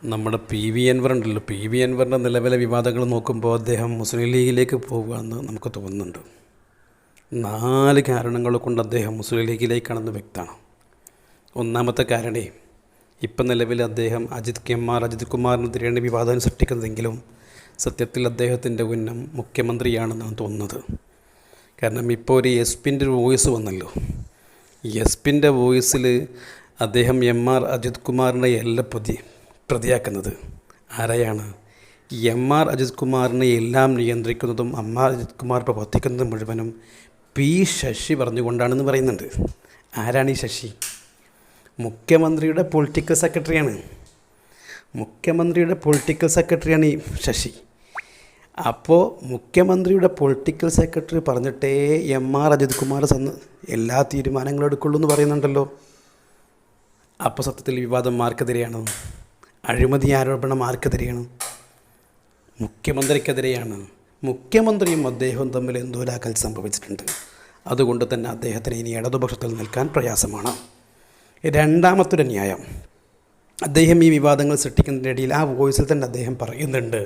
നമ്മുടെ P V Anwar ഉണ്ടല്ലോ, P V അൻവറിൻ്റെ നിലവിലെ വിവാദങ്ങൾ നോക്കുമ്പോൾ അദ്ദേഹം മുസ്ലിം ലീഗിലേക്ക് പോകുകയെന്ന് നമുക്ക് തോന്നുന്നുണ്ട്. 4 കാരണങ്ങൾ കൊണ്ട് അദ്ദേഹം മുസ്ലിം ലീഗിലേക്കാണെന്ന് വ്യക്തമാണ്. ഒന്നാമത്തെ കാരണേ, ഇപ്പം നിലവിൽ അദ്ദേഹം അജിത് കുമാറിനെതിരെയാണ് വിവാദം സൃഷ്ടിക്കുന്നതെങ്കിലും സത്യത്തിൽ അദ്ദേഹത്തിൻ്റെ ഉന്നം മുഖ്യമന്ത്രിയാണെന്നാണ് തോന്നുന്നത്. കാരണം ഇപ്പോൾ ഒരു എസ്.പിൻ്റെ വോയിസ് വന്നല്ലോ. എസ്.പിൻ്റെ വോയിസിൽ അദ്ദേഹം അജിത് കുമാറിനെ എല്ലാം പ്രതിയാക്കുന്നത് ആരെയാണ്? അജിത് കുമാറിനെ എല്ലാം നിയന്ത്രിക്കുന്നതും അജിത് കുമാർ പ്രവർത്തിക്കുന്നതും മുഴുവനും പി ശശി പറഞ്ഞുകൊണ്ടാണെന്ന് പറയുന്നുണ്ട്. ആരാണ് ഈ ശശി? മുഖ്യമന്ത്രിയുടെ പൊളിറ്റിക്കൽ സെക്രട്ടറിയാണ്. ഈ ശശി. അപ്പോൾ മുഖ്യമന്ത്രിയുടെ പൊളിറ്റിക്കൽ സെക്രട്ടറി പറഞ്ഞിട്ടേ അജിത് കുമാർ എല്ലാ തീരുമാനങ്ങളും എടുക്കുള്ളൂ എന്ന് പറയുന്നുണ്ടല്ലോ. അപ്പോൾ സത്യത്തിൽ വിവാദം ആർക്കെതിരെയാണ്? അഴിമതി ആരോപണം ആർക്കെതിരെയാണ്? മുഖ്യമന്ത്രിക്കെതിരെയാണ്. മുഖ്യമന്ത്രിയും അദ്ദേഹവും തമ്മിൽ എന്തോ ലാക്കൽ സംഭവിച്ചിട്ടുണ്ട്. അതുകൊണ്ട് തന്നെ അദ്ദേഹത്തിന് ഇനി ഇടതുപക്ഷത്തിൽ നിൽക്കാൻ പ്രയാസമാണ്. രണ്ടാമത്തൊരു ന്യായം, അദ്ദേഹം ഈ വിവാദങ്ങൾ സൃഷ്ടിക്കുന്നതിൻ്റെ ഇടയിൽ ആ വോയിസിൽ തന്നെ അദ്ദേഹം പറയുന്നുണ്ട്,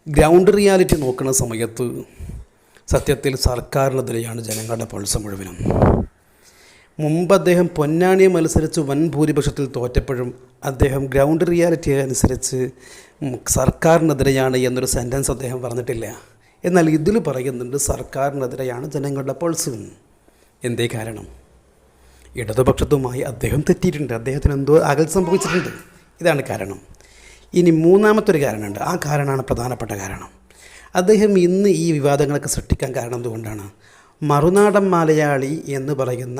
ഗ്രൗണ്ട് റിയാലിറ്റി നോക്കുന്ന സമയത്ത് സത്യത്തിൽ സർക്കാരിനെതിരെയാണ് ജനങ്ങളുടെ പൾസ് മുഴുവനും. മുമ്പ് അദ്ദേഹം പൊന്നാനിയെ മത്സരിച്ച് വൻ ഭൂരിപക്ഷത്തിൽ തോറ്റപ്പോഴും അദ്ദേഹം ഗ്രൗണ്ട് റിയാലിറ്റി അനുസരിച്ച് സർക്കാരിനെതിരെയാണ് എന്നൊരു സെൻറ്റൻസ് അദ്ദേഹം പറഞ്ഞിട്ടില്ല. എന്നാൽ ഇതിൽ പറയുന്നുണ്ട് സർക്കാരിനെതിരെയാണ് ജനങ്ങളുടെ പൾസ്. എന്തേ കാരണം? ഇടതുപക്ഷത്തുമായി അദ്ദേഹം തെറ്റിയിട്ടുണ്ട്. അദ്ദേഹത്തിന് എന്തോ അകൽ സംഭവിച്ചിട്ടുണ്ട്. ഇതാണ് കാരണം. ഇനി മൂന്നാമത്തൊരു കാരണമുണ്ട്. ആ കാരണമാണ് പ്രധാനപ്പെട്ട കാരണം. അദ്ദേഹം ഇന്ന് ഈ വിവാദങ്ങളൊക്കെ സൃഷ്ടിക്കാൻ കാരണം എന്തുകൊണ്ടാണ്? മറുനാടൻ മലയാളി എന്ന് പറയുന്ന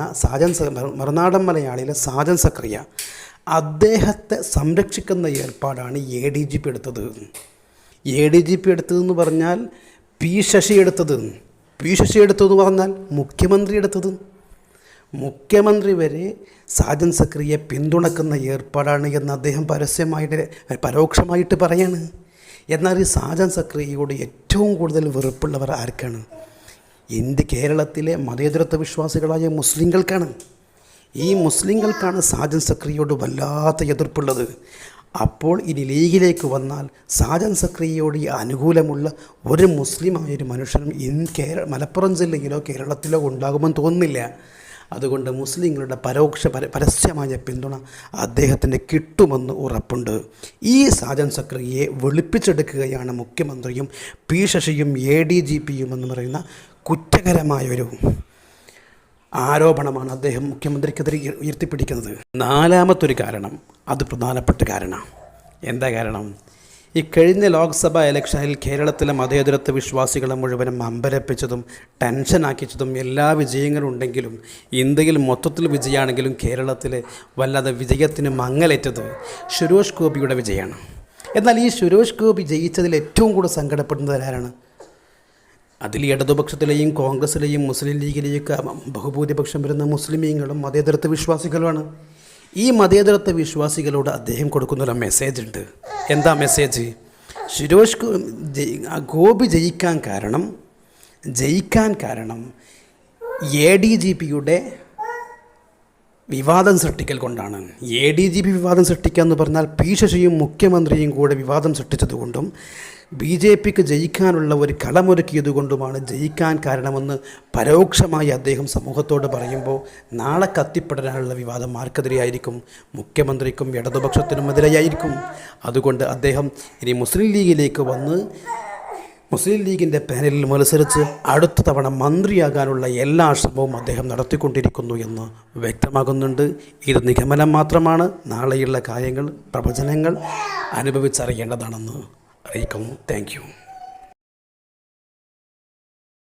മറുനാടൻ മലയാളിയിലെ സാജൻ സക്രിയ അദ്ദേഹത്തെ സംരക്ഷിക്കുന്ന ഏർപ്പാടാണ് ADGP എടുത്തത്. ADGP എടുത്തതെന്ന് പറഞ്ഞാൽ പി ശശി എടുത്തതെന്ന് പറഞ്ഞാൽ മുഖ്യമന്ത്രി വരെ സാജൻ സക്രിയെ പിന്തുണക്കുന്ന ഏർപ്പാടാണ് എന്ന് അദ്ദേഹം പരോക്ഷമായിട്ട് പറയാണ്. എന്നാൽ ഈ സാജൻ സക്രിയയോട് ഏറ്റവും കൂടുതൽ വെറുപ്പുള്ളവർ ആർക്കാണ്? കേരളത്തിലെ മതേതരത്വ വിശ്വാസികളായ മുസ്ലിങ്ങൾക്കാണ്. ഈ മുസ്ലിങ്ങൾക്കാണ് സാജൻ സക്രിയയോട് വല്ലാത്ത എതിർപ്പുള്ളത്. അപ്പോൾ ഇനി ലീഗിലേക്ക് വന്നാൽ സാജൻ സക്രിയയോട് അനുകൂലമുള്ള ഒരു മുസ്ലിമായൊരു മനുഷ്യനും മലപ്പുറം ജില്ലയിലോ കേരളത്തിലോ ഉണ്ടാകുമെന്ന് തോന്നുന്നില്ല. അതുകൊണ്ട് മുസ്ലിങ്ങളുടെ പരസ്യമായ പിന്തുണ അദ്ദേഹത്തിന് കിട്ടുമെന്ന് ഉറപ്പുണ്ട്. ഈ സാജൻ സക്രിയയെ വെളുപ്പിച്ചെടുക്കുകയാണ് മുഖ്യമന്ത്രിയും പി ശശിയും ADGPയും എന്ന് പറയുന്ന കുറ്റകരമായൊരു ആരോപണമാണ് അദ്ദേഹം മുഖ്യമന്ത്രിക്കെതിരെ ഉയർത്തിപ്പിടിക്കുന്നത്. നാലാമത്തൊരു കാരണം, അത് പ്രധാനപ്പെട്ട കാരണം. എന്താ കാരണം? ഈ കഴിഞ്ഞ ലോക്സഭാ ഇലക്ഷനിൽ കേരളത്തിലെ മതേതരത്വ വിശ്വാസികളെ മുഴുവനും അമ്പരപ്പിച്ചതും ടെൻഷനാക്കിച്ചതും എല്ലാ വിജയങ്ങളും ഉണ്ടെങ്കിലും ഇന്ത്യയിൽ മൊത്തത്തിൽ വിജയമാണെങ്കിലും കേരളത്തിലെ വല്ലാതെ വിജയത്തിന് മങ്ങലേറ്റത് സുരേഷ് ഗോപിയുടെ വിജയമാണ്. എന്നാൽ ഈ സുരേഷ് ഗോപി ജയിച്ചതിൽ ഏറ്റവും കൂടുതൽ സങ്കടപ്പെടുന്നത് ആരാണ്? അതിൽ ഇടതുപക്ഷത്തിലെയും കോൺഗ്രസിലെയും മുസ്ലിം ലീഗിലെയൊക്കെ ബഹുഭൂരിപക്ഷം വരുന്ന മുസ്ലിമീങ്ങളും മതേതരത്വ വിശ്വാസികളുമാണ്. ഈ മതേതരത്വ വിശ്വാസികളോട് അദ്ദേഹം കൊടുക്കുന്നൊരു മെസ്സേജ് ഉണ്ട്. എന്താ മെസ്സേജ്? സുരേഷ് ഗോപി ജയിക്കാൻ കാരണം ADGPയുടെ വിവാദം സൃഷ്ടിക്കൽ കൊണ്ടാണ്. ADGP വിവാദം സൃഷ്ടിക്കുക എന്ന് പറഞ്ഞാൽ പി ശശിയും മുഖ്യമന്ത്രിയും കൂടെ വിവാദം സൃഷ്ടിച്ചതുകൊണ്ടും BJPക്ക് ജയിക്കാനുള്ള ഒരു കളമൊരുക്കിയതുകൊണ്ടുമാണ് ജയിക്കാൻ കാരണമെന്ന് പരോക്ഷമായി അദ്ദേഹം സമൂഹത്തോട് പറയുമ്പോൾ നാളെ കത്തിപ്പെടാനുള്ള വിവാദം ആർക്കെതിരെയായിരിക്കും? മുഖ്യമന്ത്രിക്കും ഇടതുപക്ഷത്തിനും എതിരെയായിരിക്കും. അതുകൊണ്ട് അദ്ദേഹം ഇനി മുസ്ലിം ലീഗിലേക്ക് വന്ന് മുസ്ലിം ലീഗിൻ്റെ പാനലിൽ മത്സരിച്ച് അടുത്ത തവണ മന്ത്രിയാകാനുള്ള എല്ലാ ശ്രമവും അദ്ദേഹം നടത്തിക്കൊണ്ടിരിക്കുന്നു എന്ന് വ്യക്തമാകുന്നുണ്ട്. ഇത് നിഗമനം മാത്രമാണ്. നാളെയുള്ള കാര്യങ്ങൾ പ്രവചനങ്ങൾ അനുഭവിച്ചറിയേണ്ടതാണെന്ന് അറിയിക്കുന്നു. Thank you.